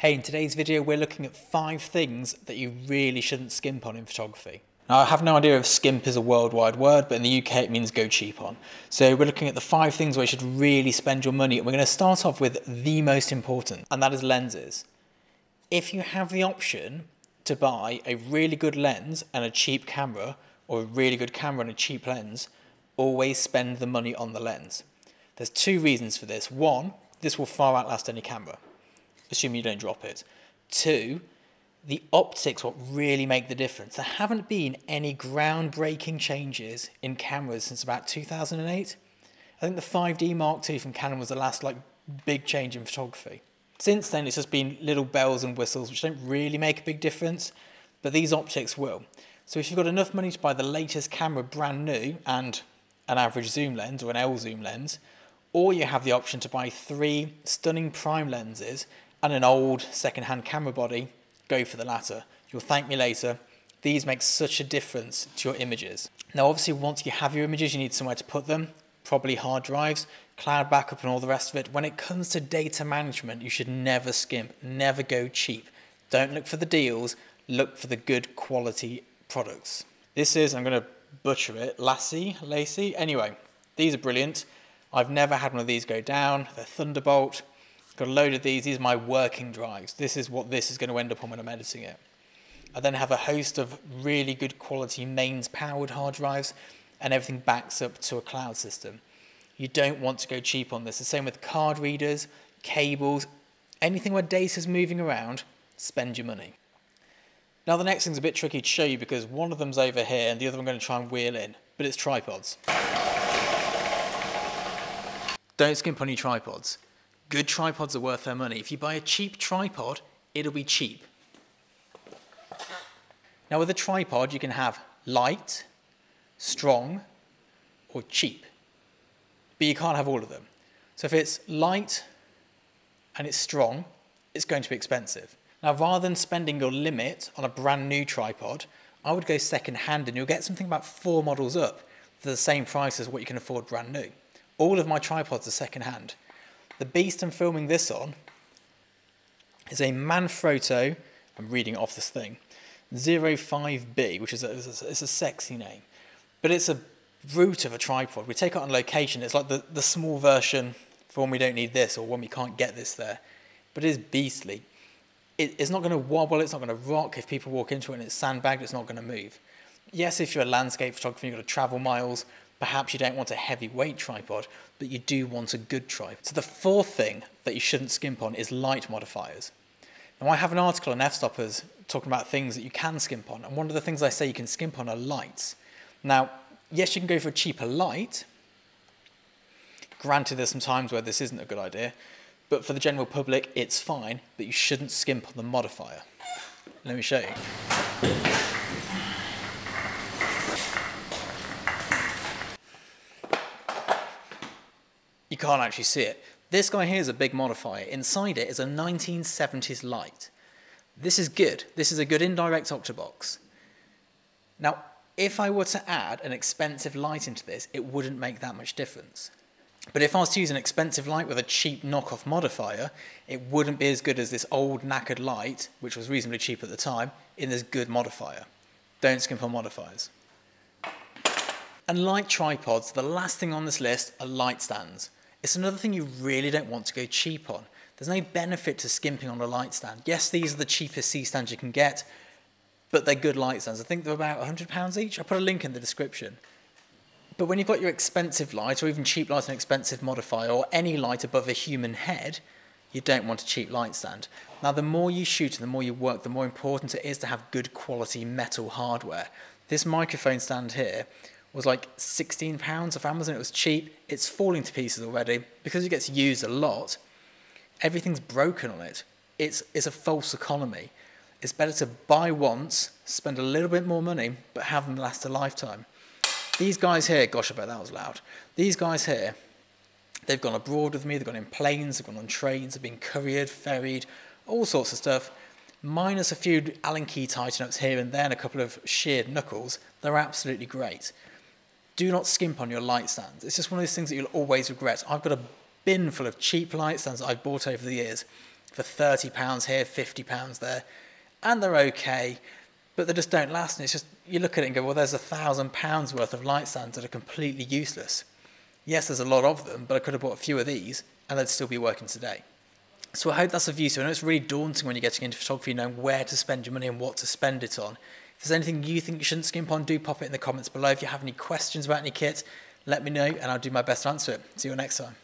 Hey, in today's video we're looking at 5 things that you really shouldn't skimp on in photography. Now I have no idea if skimp is a worldwide word, but in the UK it means go cheap on. So we're looking at the 5 things where you should really spend your money, and we're going to start off with the most important, and that is lenses. If you have the option to buy a really good lens and a cheap camera, or a really good camera and a cheap lens, always spend the money on the lens. There's 2 reasons for this. 1, this will far outlast any camera, assuming you don't drop it. 2, the optics what really make the difference. There haven't been any groundbreaking changes in cameras since about 2008. I think the 5D Mark II from Canon was the last big change in photography. Since then it's just been little bells and whistles which don't really make a big difference, but these optics will. So if you've got enough money to buy the latest camera brand new and an average zoom lens or an L zoom lens, or you have the option to buy 3 stunning prime lenses and an old second-hand camera body, go for the latter. You'll thank me later. These make such a difference to your images. Now obviously once you have your images you need somewhere to put them, probably hard drives, cloud backup and all the rest of it. When it comes to data management you should never skimp, never go cheap. Don't look for the deals, look for the good quality products. This is, I'm going to butcher it, Lacy, anyway, these are brilliant. I've never had one of these go down. They're Thunderbolt. Got a load of these are my working drives. This is what this is going to end up on when I'm editing it. I then have a host of really good quality mains powered hard drives, and everything backs up to a cloud system. You don't want to go cheap on this. The same with card readers, cables, anything where data is moving around, spend your money. Now the next thing's a bit tricky to show you because one of them's over here and the other I'm going to try and wheel in, but it's tripods. Don't skimp on your tripods. Good tripods are worth their money. If you buy a cheap tripod, it'll be cheap. Now with a tripod, you can have light, strong, or cheap. But you can't have all of them. So if it's light and it's strong, it's going to be expensive. Now rather than spending your limit on a brand new tripod, I would go second hand and you'll get something about 4 models up for the same price as what you can afford brand new. All of my tripods are second hand. The beast I'm filming this on is a Manfrotto, I'm reading it off this thing, 05B, which is it's a sexy name. But it's a brute of a tripod. We take it on location, it's like the small version for when we don't need this or when we can't get this there. But it is beastly. It's not going to wobble, it's not going to rock. If people walk into it and it's sandbagged, it's not going to move. Yes, if you're a landscape photographer, you've got to travel miles, perhaps you don't want a heavyweight tripod, but you do want a good tripod. So the 4th thing that you shouldn't skimp on is light modifiers. Now I have an article on f-stoppers talking about things that you can skimp on, and one of the things I say you can skimp on are lights. Now, yes, you can go for a cheaper light. Granted, there's some times where this isn't a good idea, but for the general public, it's fine, but you shouldn't skimp on the modifier. Let me show you. You can't actually see it. This guy here is a big modifier. Inside it is a 1970s light. This is good. This is a good indirect octabox. Now, if I were to add an expensive light into this, it wouldn't make that much difference. But if I was to use an expensive light with a cheap knockoff modifier, it wouldn't be as good as this old knackered light, which was reasonably cheap at the time, in this good modifier. Don't skimp on modifiers. And like tripods, the last thing on this list are light stands. It's another thing you really don't want to go cheap on. There's no benefit to skimping on a light stand. Yes, these are the cheapest C stands you can get, but they're good light stands. I think they're about £100 each. I'll put a link in the description. But when you've got your expensive light, or even cheap light and expensive modifier, or any light above a human head, you don't want a cheap light stand. Now, the more you shoot and the more you work, the more important it is to have good quality metal hardware. This microphone stand here was like £16 off Amazon. It was cheap. It's falling to pieces already. Because it gets used a lot, everything's broken on it. It's a false economy. It's better to buy once, spend a little bit more money, but have them last a lifetime. These guys here, gosh, I bet that was loud. These guys here, they've gone abroad with me, they've gone in planes, they've gone on trains, they've been couriered, ferried, all sorts of stuff. Minus a few Allen key tighten-ups here and there and a couple of sheared knuckles, they're absolutely great. Do not skimp on your light stands. It's just one of those things that you'll always regret. I've got a bin full of cheap light stands that I've bought over the years, for £30 here, £50 there, and they're okay, but they just don't last. And it's just, you look at it and go, well, there's £1,000 worth of light stands that are completely useless. Yes, there's a lot of them, but I could have bought a few of these and they'd still be working today. So I hope that's of use. I know it's really daunting when you're getting into photography, knowing where to spend your money and what to spend it on. If there's anything you think you shouldn't skimp on, do pop it in the comments below. If you have any questions about any kit, let me know and I'll do my best to answer it. See you next time.